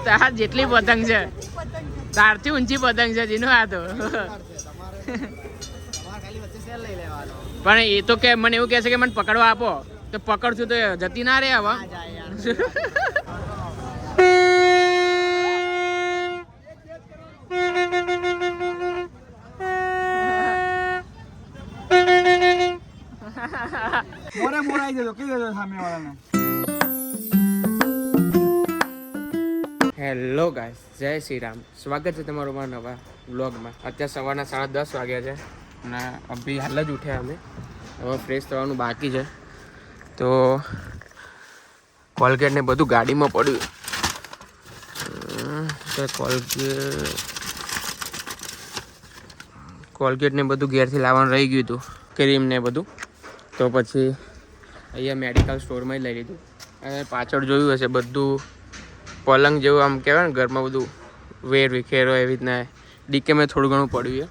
તાર જેટલી પતંગ છે તારથી ઊંચી પતંગ છે જીનો આ તો પણ એ તો કે મને એવું કહે છે કે મને પકડવા આપો તો પકડશું તો જતી ના રે હવે હેલો ગાઈસ, જય શ્રી રામ. સ્વાગત છે તમારું મારા નવા વ્લોગમાં. અત્યારે સવારના 10:30 વાગ્યા છે અને અભી હાલ જ ઉઠ્યા અમે. હવે ફ્રેશ થવાનું બાકી છે તો કોલગેટ ને બધું ગાડીમાં પડ્યું તો કોલગેટ ને બધું ઘેરથી લાવવાનું રહી ગયું હતું, ક્રીમ ને બધું. તો પછી અહીંયા મેડિકલ સ્ટોરમાં જ લઈ લીધું. અને પાછળ જોયું હશે બધું પલંગ જેવું આમ કહેવાય ને ઘરમાં બધું વેર વિખેરો એવી રીતના ડીકે મેં થોડું ઘણું પડ્યું છે.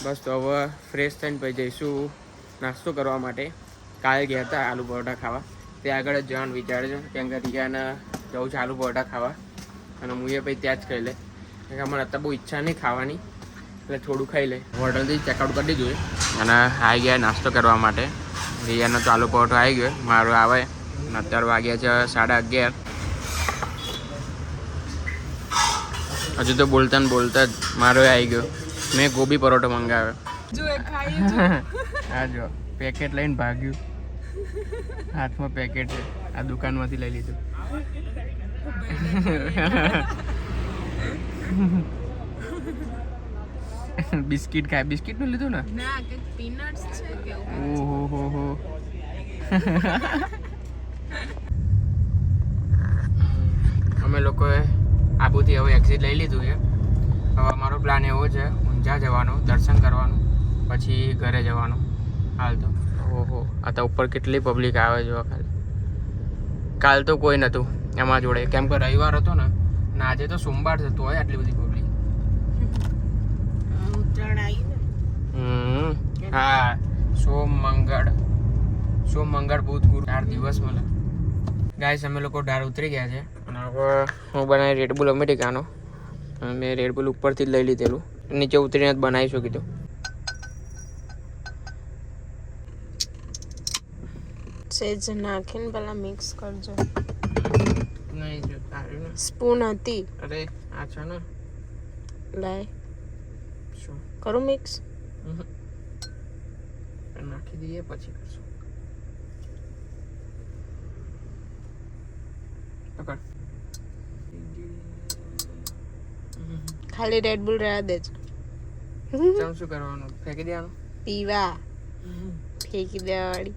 બસ તો હવે ફ્રેશ થઈને પછી જઈશું નાસ્તો કરવા માટે. કાલે ગયા હતા આલુ પરોઠા ખાવા, ત્યાં આગળ જ જવાનું વિચારે છે કેમ કે રિયાને જવું છે આલુ પરોઠા ખાવા અને હું એ પછી ત્યાં જ ખાઈ લે. કેમ કે અમારે અત્યારે બહુ ઈચ્છા નહીં ખાવાની એટલે થોડું ખાઈ લે. હોટલથી ચેકઆઉટ કરી દીધું અને આવી ગયા નાસ્તો કરવા માટે. રિયાનો તો આલુ પરોઠો આવી ગયો, મારો આવે અને અત્યારે વાગ્યા છે 11:30. હજુ તો બોલતા ને બોલતા જ મારો આવી ગયો. મેં ગોબી પરોઠો મંગાવ્યો. હા જો પેકેટ લઈને ભાગ્યું, હાથમાં પેકેટ છે, આ દુકાનમાંથી લઈ લીધું. બિસ્કિટ ખાય, બિસ્કિટ નું લીધું ને? ના કે પીનટ્સ છે કે ઓહો હો. અમે લોકોએ આબુથી હવે એક્ઝિટ લઈ લીધું છે. હવે અમારો પ્લાન એવો છે ઊંઝા જવાનું, દર્શન કરવાનું, પછી ઘરે જવાનું. હાલ તો ઓહો આ તો ઉપર કેટલી પબ્લિક આવે છે ખાલી. કાલ તો કોઈ નહોતું એમાં જોડે કેમ કે રવિવાર હતો ને આજે તો સોમવાર છે તોય આટલી બધી પબ્લિક. હા સોમ મંગળ બુધ ગુરુ 4 દિવસ મળે. ગાઈસ અમે લોકો ઢાર ઉતરી ગયા છે અને હવે હું બનાવી રેડબુલ અમેરિકાનો. મેં રેડબુલ ઉપરથી જ લઈ લીધેલું, નીચે ઉતરીને જ બનાવીશું કીધું. સેજ નાખીને પેલા મિક્સ કરજો. નહીં જો સ્પૂન હતી. અરે આ છે ને લાય શું કરું મિક્સ? નાખી દઈએ પછી કરશું. ખાલી રેડ બુલ રહેવા દેજો. શું કરવાનું? ફેંકી દેવાનું? પીવા ફેંકી દેવાવાળી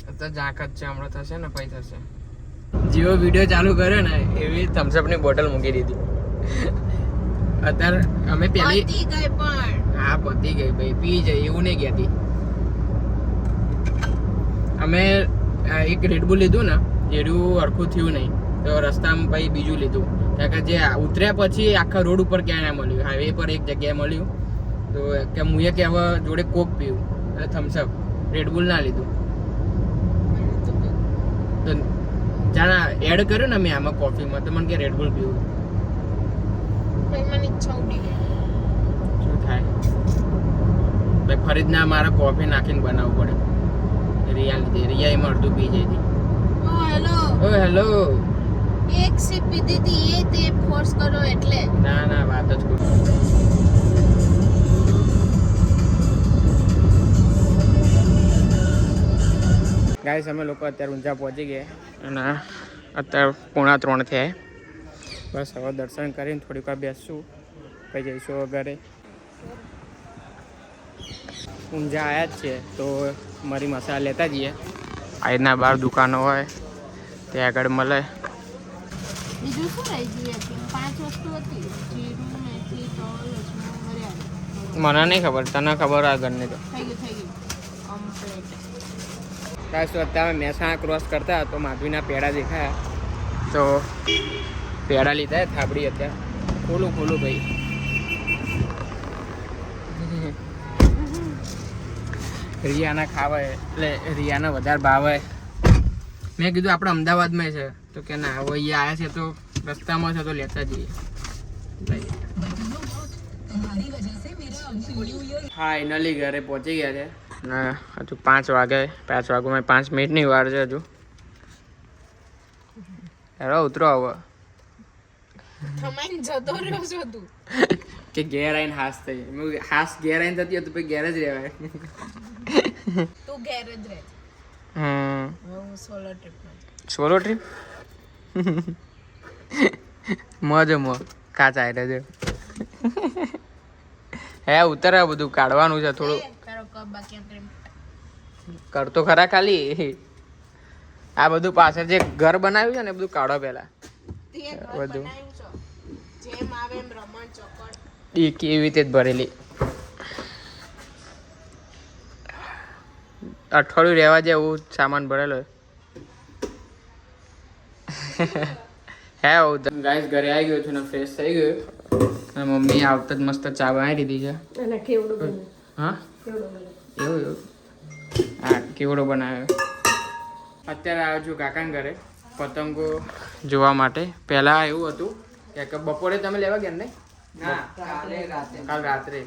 અત્યારે ઝાંક જ છે, હમણાં થશે ને પછી થશે. જેવો વિડીયો ચાલુ કર્યો ને એવી થમ્સઅપ ની બોટલ મૂકી દીધી. અત્યારે અમે પેલી પતી ગઈ પણ હા પતી ગઈ ભાઈ, પી જાય એવું નહીં કહેતી. અમે એક રેડબુલ લીધું ને એનું હરખું થયું નહીં તો રસ્તામાં પછી બીજું લીધું. કારણ કે જે ઉતર્યા પછી આખા રોડ ઉપર ક્યાં ના મળ્યું, હાઈવે પર એક જગ્યાએ મળ્યું તો કે હું કે હવે જોડે કોક પીવું એટલે થમ્સઅપ, રેડબુલ ના લીધું. તો જાણા એડ કર્યું ને મેં આમાં કોફીમાં તો મને કે રેડબુલ પીવું. મને ઈચ્છા ઉડી ગઈ. શું થાય ભાઈ, ફરી જ ના મારે કોફી નાખીને બનાવવું પડે. રિયા લીધી, રિયા એમાં અડધું પી જઈ હતી. ઓ હેલો ઓ હેલો એક સિપ પીધી હતી એ તે ફોર્સ કરો એટલે. ના ના વાત જ કરું. ગાઈસ અમે લોકો અત્યારે ઊંઝા પહોંચી ગયા અને અત્યારે 2:45 થયા. બસ હવે દર્શન કરીને થોડીક વાર બેસશું પછી જઈશું ઘરે. ઊંઝા આવ્યા જ છે તો મરી મસાલા લેતા જઈએ. આજના બહાર દુકાનો હોય ત્યાં આગળ મળે. બીજું શું રહી ગયું હતી? 5 વસ્તુ હતી. જીરું, મેથી, તલ, અજમો, મરિયાળી. મને નહીં ખબર, તને ખબર આ ઘરની તો. થઈ ગયું કમ્પ્લીટ. કાંઈ શું અત્યારે મહેસાણા ક્રોસ કરતા તો માધવીના પેડા દેખાયા તો પેડા લીધા થાબડી. અત્યારે ખોલું ભાઈ. રિયાના ખાવા એટલે રિયાના વધારે ભાવે. મેં કીધું આપણે અમદાવાદમાં છે તો કે ના હવે અહીંયા આવ્યા છે તો રસ્તામાં છે તો લેતા જઈએ. ફાઇનલી ઘરે પહોંચી ગયા છે ને હજુ 5 વાગે 5 વાગવામાં 5 મિનિટની વાર છે હજુ. હેરો ઉતરો હવે થમાઈને જતો રહ્યો છો તું કે ઘેર આવીને હાસ થઈ હાસ ઘેર આવીને થતી હતું પછી ઘેર જ રહેવાય. તું ઘેર જ રહે. હું સોલો ટ્રીપ સોલો ટ્રીપ મોજ કાચા એટલે છે હે ઉતરે બધું કાઢવાનું છે થોડું તારો કપ બાકી ટ્રીપ કરતો ખરા ખાલી આ બધું પાછળ જે ઘર બનાવ્યું છે ને એ બધું કાઢો પહેલા તે ઘર બધું બનાવ્યું છો જેમ આવે એમ રમણ ચોકડ એ કેવી રીતે જ ભરેલી અઠવાડિયું રહેવા જાય એવું સામાન ભરેલો હે ગાઈસ ઘરે આવી ગયો છું ને ફ્રેશ થઈ ગયો અને મમ્મી આવતા જ મસ્ત ચા બનાવી દીધી છે અને કેવડું બને હા કેવડું બને એવું હા કેવડો બનાવ્યો. અત્યારે આવ્યો છું કાકાના ઘરે પતંગો જોવા માટે. પહેલાં એવું હતું કે બપોરે તમે લેવા ગયા ને કાલ રાત્રે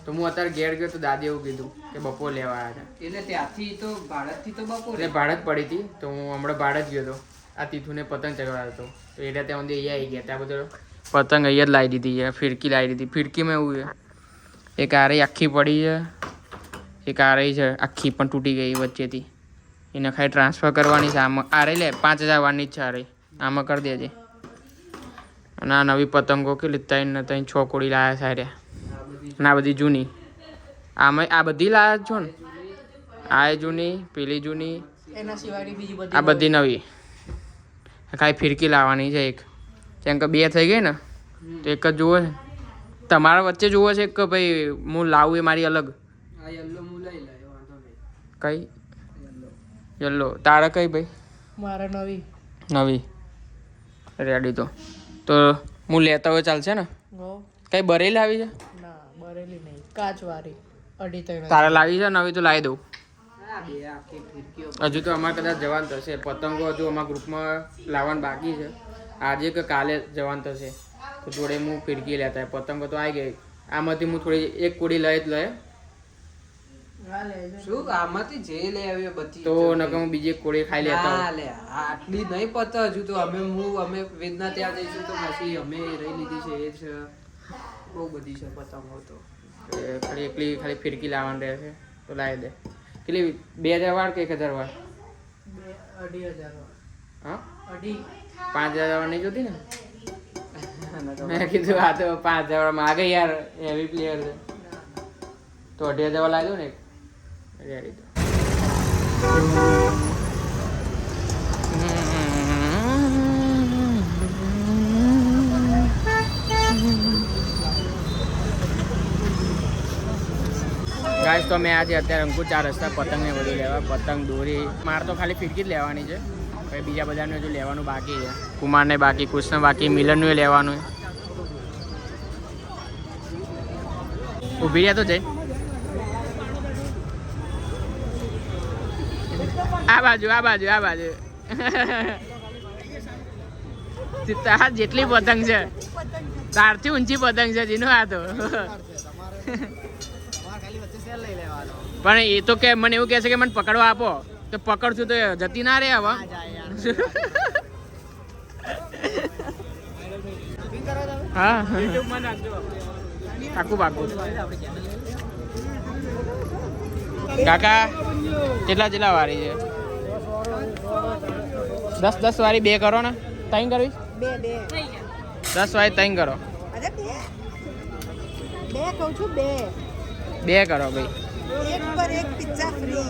તો હું અત્યારે ઘેર ગયો તો દાદી એવું કીધું કે બપોર લેવા આવ્યા હતા એટલે ત્યાંથી તો ભારતથી તો બપોરે એટલે ભાડત પડી હતી તો હું હમણાં ભાડત ગયો હતો આ તીથુને પતંગ ચગાવ્યો હતો તો એટલે ત્યાં સુધી અહીંયા આવી ગયા ત્યાં બધો પતંગ અહીંયા જ લાવી દીધી છે ફિરકી લાવી દીધી ફિરકીમાં એવું છે એક આરે આખી પડી છે એક આરે છે આખી પણ તૂટી ગઈ વચ્ચેથી એને ખાલી ટ્રાન્સફર કરવાની છે આમાં આરે લે 5000 વારની જ છે આરે આમાં કરી દેજે. અને આ નવી પતંગો કેટલી 3 કોડી લાવ્યા સારે અને આ બધી જૂની આમાં આ બધી લાવ્યા છો ને આ જૂની પેલી જૂની એના સિવાયની બીજી બધી આ બધી નવી ખાલી ફિરકી લાવવાની છે એક કેમ કે 2 થઈ ગઈ ને તો એક જ જુઓ છે તમારા વચ્ચે જુઓ છે કે ભાઈ હું લાવું એ મારી અલગ આ યલ્લો હું લઈ લે વાંધો નહીં. કઈ યલ્લો તારે કઈ ભાઈ મારે નવી નવી રેડી તો હું લેતા હોય ચાલશે ને ગો કઈ બરેલી આવી છે ના બરેલી નહીં કાચવાળી 2.5 તારે લાવી છે નવી તો લાવી દઉં. આ બે આખી ફિરકીઓ હજુ તો અમારે કદાચ જવાનું થશે પતંગો હજુ અમારા ગ્રુપમાં લાવવાનું બાકી છે આજે કે કાલે જવાનું થશે તો જોડે હું ફિરકી લેતા પતંગો તો આવી ગઈ આમાંથી હું થોડી એક કોડી લઈ જ લઈએ શું આમાંથી જે લઈ આવ્યો બધી તો નકર હું બીજી એક કોડી ખાઈ લેતા ના લે આટલી નહીં પતો હજુ તો અમે વેદના ત્યાં જઈશું તો પછી અમે રહી લીધી છે એ છે બહુ બધી છે પતંગો તો ખાલી એકલી ખાલી ફિરકી લાવવાની રહે છે તો લાવી દે કેટલી 2000 વાર કે 1000 વાર 2,500 હા 2.5 5000 વાર નહીં જોતી ને મેં કીધું આ તો 5000 માં આગળ યાર હેવી પ્લેયર છે તો 2,500 લાવી દઉં ને રેડી તો ગાઈસ તો મેં આજે અત્યારે અંકુર 4 રસ્તા પતંગને બધું લેવા પતંગ દોરી મારે તો ખાલી ફિરકી જ લેવાની છે પછી બીજા બધાનું હજુ લેવાનું બાકી છે કુમારને બાકી કૃષ્ણ બાકી મિલનનું લેવાનું ઊભી રહ્યા તો જઈ આ બાજુ તાર જેટલી પતંગ છે તારથી ઊંચી પતંગ છે જીનું આ તો પણ એ તો કે મને એવું કહે છે કે મને પકડવા આપો તો પકડશું તો જતી ના રે હવે હા પાકું કાકા કેટલા વારી છે 10 વારી 2 કરો ને 3 કરવી 10 વારી 3 કરો 2 કહું છું 2 કરો ભાઈ એક પર એક પિઝા ફ્રી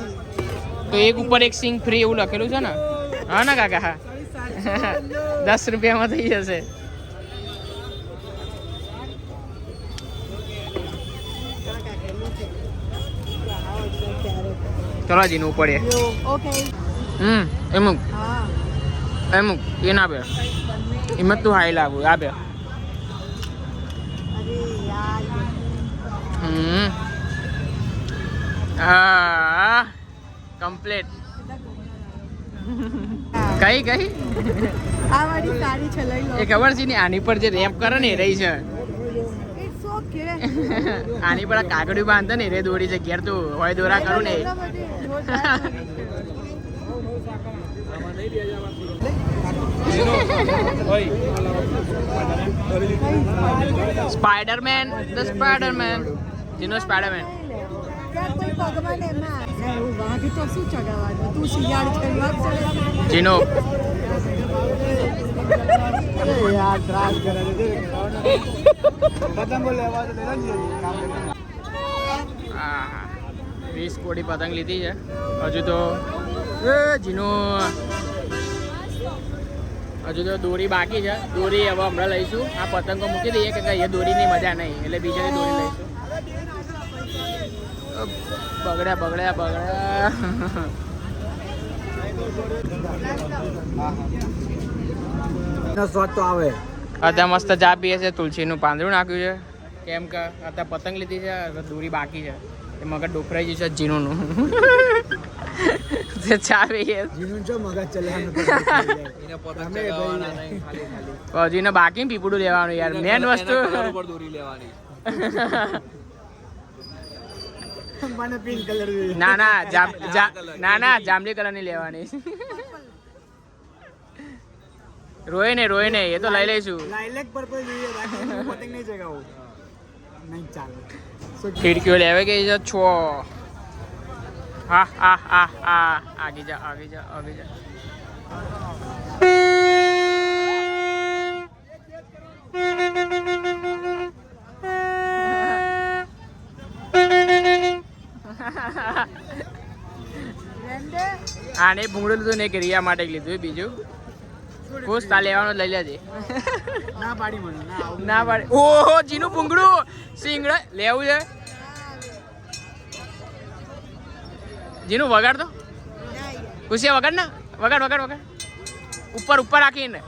તો એક ઉપર એક સિંગ ફ્રી એવું લખેલું છે ને હા ને કાકા હા 10 રૂપિયામાં થઈ જશે ચલો જીનું ઉપડે ઓકે એમુક હા એમુક એ ના બે એમાં તું હાઈ લાગુ આ બે અરે યાર હા કમ્પ્લીટ કઈ કઈ આ વાળી સારી છે, લઈ લો. એ ખબર છે ને આની પર જે રેપ કરે ને એ રહી છે ઇટ્સ ઓકે. આની પર આ કાગડિયું બાંધે ને રે દોરી છે ઘેર તું હોય દોરા કરું ને સ્પાઈડરમેન ધ સ્પાઈડરમેન જીનો સ્પાઈડરમેન ત્યાં કોઈ ભગવાન એમ ના એવું વાઘ તો શું ચગાવવાનું, તું શિયાળ છે વાઘ ચડે. જીનો યાર ત્રાસ કરે છે પતંગો લેવા તો લેવા હા 20 કોડી પતંગ લીધી છે હજુ તો એ જીનો હજુ તો દોરી બાકી છે દોરી હવે હમણાં લઈશું આ પતંગો મૂકી દઈએ કે એ દોરીની મજા નહીં એટલે બીજાની દોરી લઈશું બગડ્યા બગડ્યા બગડ્યા સ્વાદ તો આવે. અત્યારે મસ્ત ચા પીએ છે તુલસીનું પાંદડું નાખ્યું છે કેમ કે અત્યારે પતંગ લીધી છે હવે દોરી બાકી છે એ મગજ ડોફરાઈ ગયું છે જીનુંનું ચા પીએ જીનું જો મગજ ચલાવવાનું હજુ એને બાકી પીપુડું લેવાનું યાર મેન વસ્તુ દોરી લેવાની. પિંક કલર ના ના જાંબલી કલર ની લેવાની રોય ને એ તો લઈ લઈશું લાઇલેક પર્પલ જોઈએ બાકી પતંગ નહીં ચગાવું નહીં ચાલે ખીડકીઓ લેવે ગઈ છે છો હા હા હા હા આગી જા આને ભૂંગળું લીધું ને એક રિયા માટે લીધું બીજું ખુશ તા લેવાનું લઈ લેજે ના પાડી મને ના પાડે ઓહો જીનું ભૂંગળું સિંગડા લેવું છે જીનું વગાડ તો ખુશિયા વગાડ ના વગાડ ઉપર રાખીને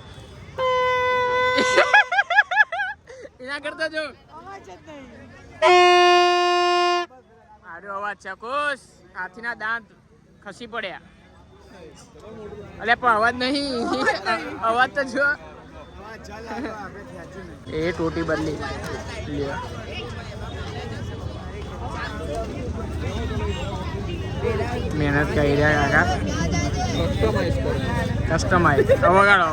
એના કરતા જો આડો અવાજ છે ખુશ હાથીના દાંત ખસી પડ્યા અલે પણ અવાજ નહીં અવાજ તો જો એ ટોટી બદલી લ્યો મહેનત કરી રહ્યા કાકા કસ્ટમાઇઝ વગાડો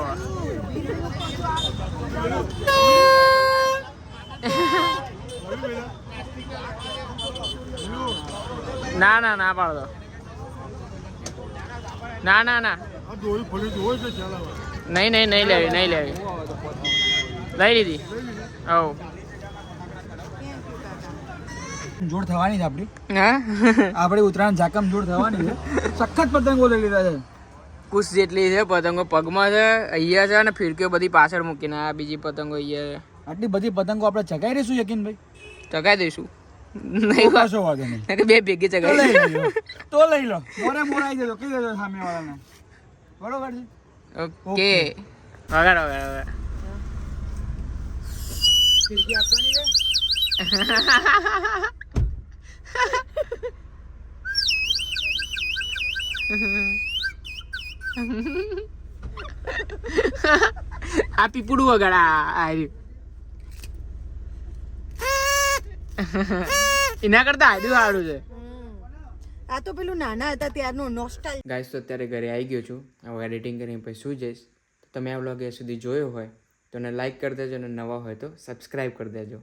ના પાડો ના નહીં લેવી લઈ લીધી હવ જોડ થવાની છે આપણી હા આપણી ઉત્તરાયણ ઝાકમ જોડ થવાની છે સખત પતંગો લઈ લીધા છે કુશ જેટલી છે પતંગો પગમાં છે અહીંયા છે અને ફિરકીઓ બધી પાછળ મૂકીને આ બીજી પતંગો અહીંયા છે આટલી બધી પતંગો આપણે ચગાઈ રહીશું યકીનભાઈ ચગાઈ દઈશું નહીં કશો વાંધો નહીં બે ભેગી ચગાઈ તો લઈ લો મોરાઈ જજો કહી દેજો સામે વાળાને બરોબર છે ઓકે વગાડ ફિરકી આપવાની છે આ પીપુડું વગાડ એના કરતા આડું સારું છે આ તો પેલું નાના હતા ત્યારનું નોસ્ટાલ. ગાઈસ તો અત્યારે ઘરે આવી ગયો છું હવે એડિટિંગ કરીને પછી શું જઈશ તમે આ વ્લોગ સુધી જોયો હોય તો એને લાઈક કરી દેજો અને નવા હોય તો સબસ્ક્રાઈબ કરી દેજો.